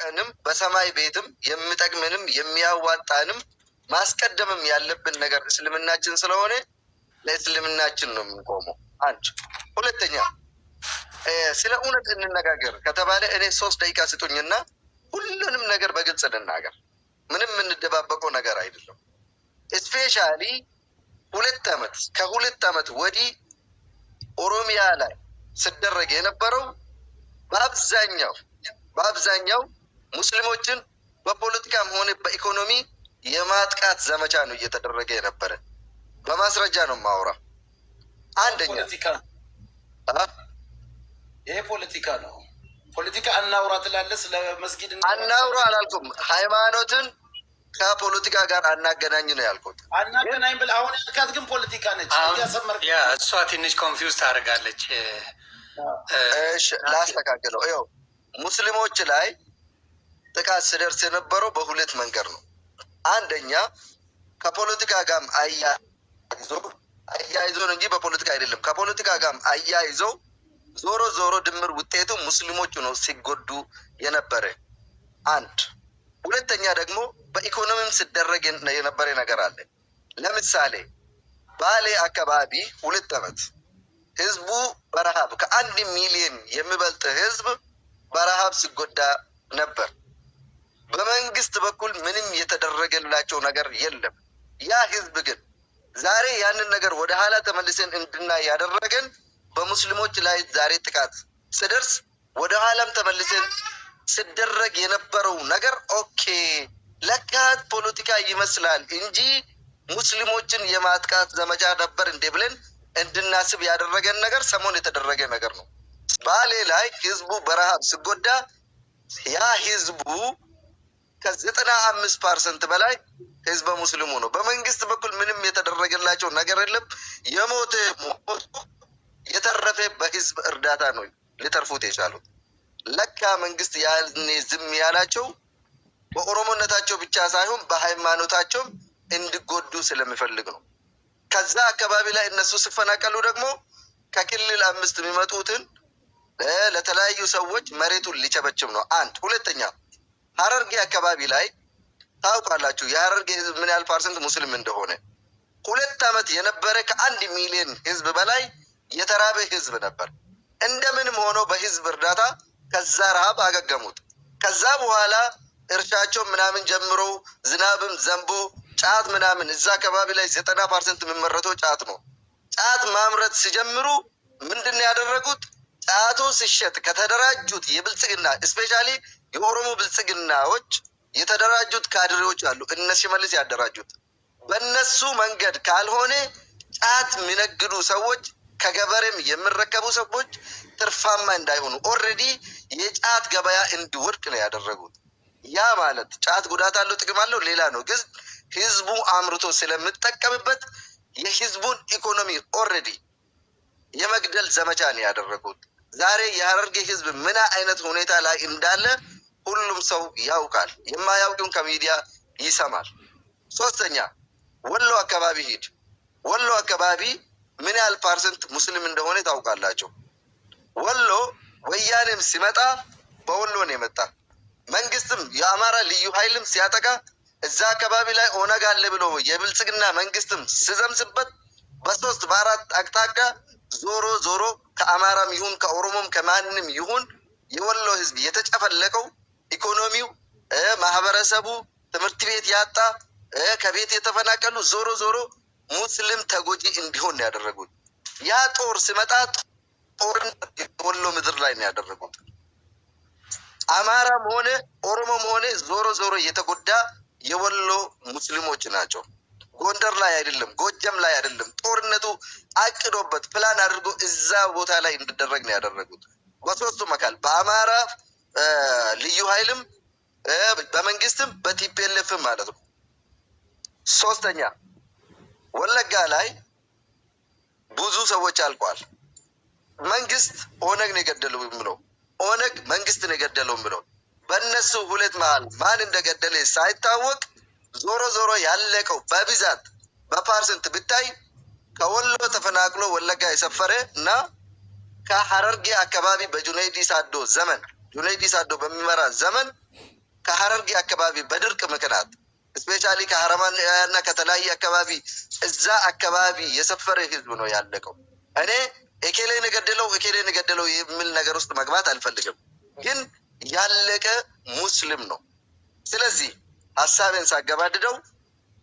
የሚያርቀንም በሰማይ ቤትም የሚጠቅመንም የሚያዋጣንም ማስቀደምም ያለብን ነገር እስልምናችን ስለሆነ ለእስልምናችን ነው የምንቆመው። አንድ ሁለተኛ ስለ እውነት እንነጋገር ከተባለ እኔ 3 ደቂቃ ስጡኝና ሁሉንም ነገር በግልጽ ልናገር። ምንም የምንደባበቀው ነገር አይደለም። ስፔሻሊ 2 ዓመት ከ2 ዓመት ወዲህ ኦሮሚያ ላይ ሲደረግ የነበረው በአብዛኛው ሙስሊሞችን በፖለቲካም ሆነ በኢኮኖሚ የማጥቃት ዘመቻ ነው እየተደረገ የነበረ። በማስረጃ ነው ማውራ። አንደኛ ይሄ ፖለቲካ ነው። ፖለቲካ አናውራ ትላለህ። ስለ መስጊድ አናውራ አላልኩም። ሃይማኖትን ከፖለቲካ ጋር አናገናኝ ነው ያልኩት። አናገናኝ ብለህ አሁን ያልካት ግን ፖለቲካ ነች። እሷ ትንሽ ኮንፊውዝ ታደርጋለች። እሺ ላስተካክለው። ይኸው ሙስሊሞች ላይ ጥቃት ሲደርስ የነበረው በሁለት መንገድ ነው። አንደኛ ከፖለቲካ ጋር አያይዞ ነው እንጂ በፖለቲካ አይደለም። ከፖለቲካ ጋር አያይዘው ዞሮ ድምር ውጤቱ ሙስሊሞቹ ነው ሲጎዱ የነበረ አንድ። ሁለተኛ ደግሞ በኢኮኖሚም ሲደረግ የነበረ ነገር አለ። ለምሳሌ ባሌ አካባቢ 2 ዓመት ህዝቡ በረሃብ ከ1 ሚሊዮን የሚበልጥ ህዝብ በረሃብ ሲጎዳ ነበር። በመንግስት በኩል ምንም የተደረገላቸው ነገር የለም። ያ ህዝብ ግን ዛሬ ያንን ነገር ወደ ኋላ ተመልሰን እንድናይ ያደረገን በሙስሊሞች ላይ ዛሬ ጥቃት ሲደርስ ወደ ኋላም ተመልሰን ሲደረግ የነበረው ነገር ኦኬ ለካት ፖለቲካ ይመስላል እንጂ ሙስሊሞችን የማጥቃት ዘመቻ ነበር እንደ ብለን እንድናስብ ያደረገን ነገር ሰሞን የተደረገ ነገር ነው። ባሌ ላይ ህዝቡ በረሃብ ሲጎዳ ያ ህዝቡ ከ95% በላይ ህዝበ ሙስሊሙ ነው። በመንግስት በኩል ምንም የተደረገላቸው ነገር የለም። የሞተ የተረፈ በህዝብ እርዳታ ነው ሊተርፉት የቻሉት። ለካ መንግስት ያኔ ዝም ያላቸው በኦሮሞነታቸው ብቻ ሳይሆን በሃይማኖታቸው እንዲጎዱ ስለሚፈልግ ነው። ከዛ አካባቢ ላይ እነሱ ሲፈናቀሉ ደግሞ ከክልል 5 የሚመጡትን ለተለያዩ ሰዎች መሬቱን ሊቸበችም ነው። አንድ ሁለተኛ ሀረርጌ አካባቢ ላይ ታውቃላችሁ የሀረርጌ ህዝብ ምን ያህል ፐርሰንት ሙስሊም እንደሆነ። 2 ዓመት የነበረ ከ1 ሚሊዮን ህዝብ በላይ የተራበ ህዝብ ነበር። እንደምንም ሆኖ በህዝብ እርዳታ ከዛ ረሃብ አገገሙት። ከዛ በኋላ እርሻቸው ምናምን ጀምሮ ዝናብም ዘንቦ ጫት ምናምን እዛ አካባቢ ላይ 90% የሚመረተው ጫት ነው። ጫት ማምረት ሲጀምሩ ምንድን ነው ያደረጉት? ጫቱ ሲሸጥ ከተደራጁት የብልጽግና ስፔሻሊ የኦሮሞ ብልጽግናዎች የተደራጁት ካድሬዎች አሉ። እነ ሽመልስ ያደራጁት በእነሱ መንገድ ካልሆነ ጫት የሚነግዱ ሰዎች ከገበሬም የሚረከቡ ሰዎች ትርፋማ እንዳይሆኑ ኦልሬዲ የጫት ገበያ እንዲወድቅ ነው ያደረጉት። ያ ማለት ጫት ጉዳት አለው ጥቅም አለው ሌላ ነው። ግን ህዝቡ አምርቶ ስለምጠቀምበት የህዝቡን ኢኮኖሚ ኦልሬዲ የመግደል ዘመቻ ነው ያደረጉት። ዛሬ የሀረርጌ ህዝብ ምን አይነት ሁኔታ ላይ እንዳለ ሁሉም ሰው ያውቃል። የማያውቅም ከሚዲያ ይሰማል። ሶስተኛ ወሎ አካባቢ ሂድ። ወሎ አካባቢ ምን ያህል ፐርሰንት ሙስሊም እንደሆነ ታውቃላችሁ። ወሎ ወያኔም ሲመጣ በወሎ ነው የመጣ። መንግስትም የአማራ ልዩ ኃይልም ሲያጠቃ እዛ አካባቢ ላይ ኦነግ አለ ብሎ የብልጽግና መንግስትም ሲዘምስበት በ3 በ4 አቅጣጫ ዞሮ ከአማራም ይሁን ከኦሮሞም ከማንም ይሁን የወሎ ህዝብ የተጨፈለቀው ኢኮኖሚው፣ ማህበረሰቡ፣ ትምህርት ቤት ያጣ፣ ከቤት የተፈናቀሉ ዞሮ ሙስሊም ተጎጂ እንዲሆን ነው ያደረጉት። ያ ጦር ሲመጣ ጦርነት ወሎ ምድር ላይ ነው ያደረጉት። አማራም ሆነ ኦሮሞም ሆነ ዞሮ የተጎዳ የወሎ ሙስሊሞች ናቸው። ጎንደር ላይ አይደለም፣ ጎጀም ላይ አይደለም። ጦርነቱ አቅዶበት ፕላን አድርጎ እዛ ቦታ ላይ እንዲደረግ ነው ያደረጉት። በሶስቱም አካል በአማራ ልዩ ኃይልም በመንግስትም በቲፒኤልኤፍም ማለት ነው። ሶስተኛ ወለጋ ላይ ብዙ ሰዎች አልቋል። መንግስት ኦነግ ነው የገደለው ብለው ኦነግ መንግስት ነው የገደለው ብለው በእነሱ ሁለት መሀል ማን እንደገደለ ሳይታወቅ ዞሮ ያለቀው በብዛት በፐርሰንት ብታይ ከወሎ ተፈናቅሎ ወለጋ የሰፈረ እና ከሀረርጌ አካባቢ በጁነይዲ ሳዶ ዘመን ጁነይዲ ሳዶ በሚመራ ዘመን ከሐረርጌ አካባቢ በድርቅ ምክንያት ስፔሻሊ ከሐረማያና ከተለያየ አካባቢ እዛ አካባቢ የሰፈረ ህዝብ ነው ያለቀው። እኔ ኤኬሌን ገደለው የሚል ነገር ውስጥ መግባት አልፈልግም፣ ግን ያለቀ ሙስሊም ነው። ስለዚህ ሀሳቤን ሳገባድደው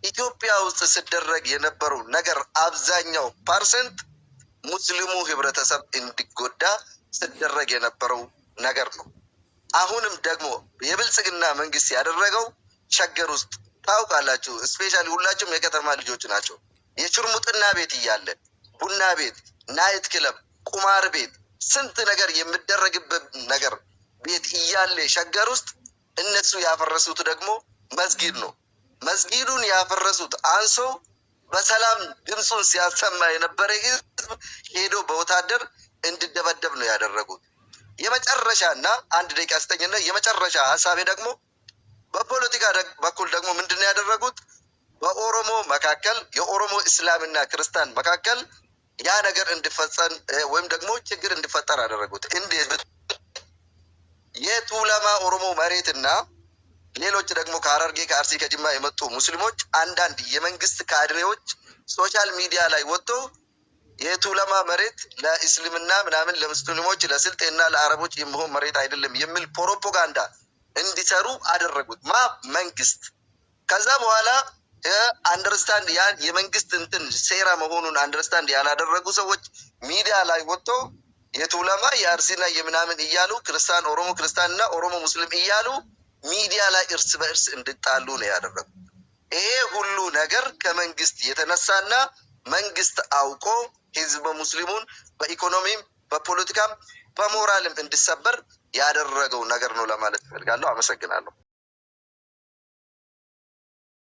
ኢትዮጵያ ውስጥ ሲደረግ የነበረው ነገር አብዛኛው ፐርሰንት ሙስሊሙ ህብረተሰብ እንዲጎዳ ሲደረግ የነበረው ነገር ነው። አሁንም ደግሞ የብልጽግና መንግስት ያደረገው ሸገር ውስጥ ታውቃላችሁ፣ ስፔሻሊ ሁላችሁም የከተማ ልጆች ናቸው። የችርሙጥና ቤት እያለ ቡና ቤት፣ ናይት ክለብ፣ ቁማር ቤት፣ ስንት ነገር የሚደረግበት ነገር ቤት እያለ ሸገር ውስጥ እነሱ ያፈረሱት ደግሞ መስጊድ ነው። መስጊዱን ያፈረሱት አንሶ በሰላም ድምፁን ሲያሰማ የነበረ ህዝብ ሄዶ በወታደር እንዲደበደብ ነው ያደረጉት። የመጨረሻና አንድ ደቂቃ ስተኝና የመጨረሻ ሀሳቤ ደግሞ በፖለቲካ በኩል ደግሞ ምንድን ያደረጉት በኦሮሞ መካከል የኦሮሞ እስላምና ክርስቲያን መካከል ያ ነገር እንዲፈጸም ወይም ደግሞ ችግር እንዲፈጠር አደረጉት። እንዴት? የቱለማ ኦሮሞ መሬትና ሌሎች ደግሞ ከሐረርጌ ከአርሲ ከጅማ የመጡ ሙስሊሞች አንዳንድ የመንግስት ካድሬዎች ሶሻል ሚዲያ ላይ ወጥቶ የቱለማ መሬት ለእስልምና ምናምን ለሙስሊሞች ለስልጤና ለአረቦች የሚሆን መሬት አይደለም የሚል ፕሮፓጋንዳ እንዲሰሩ አደረጉት። መንግስት ከዛ በኋላ አንደርስታንድ ያን የመንግስት እንትን ሴራ መሆኑን አንደርስታንድ ያላደረጉ ሰዎች ሚዲያ ላይ ወጥቶ የቱለማ የአርሲና የምናምን እያሉ ክርስቲያን ኦሮሞ ክርስቲያንና ኦሮሞ ሙስሊም እያሉ ሚዲያ ላይ እርስ በእርስ እንድጣሉ ነው ያደረጉት። ይሄ ሁሉ ነገር ከመንግስት የተነሳና መንግስት አውቆ ህዝበ ሙስሊሙን በኢኮኖሚም በፖለቲካም በሞራልም እንዲሰበር ያደረገው ነገር ነው ለማለት እፈልጋለሁ። አመሰግናለሁ።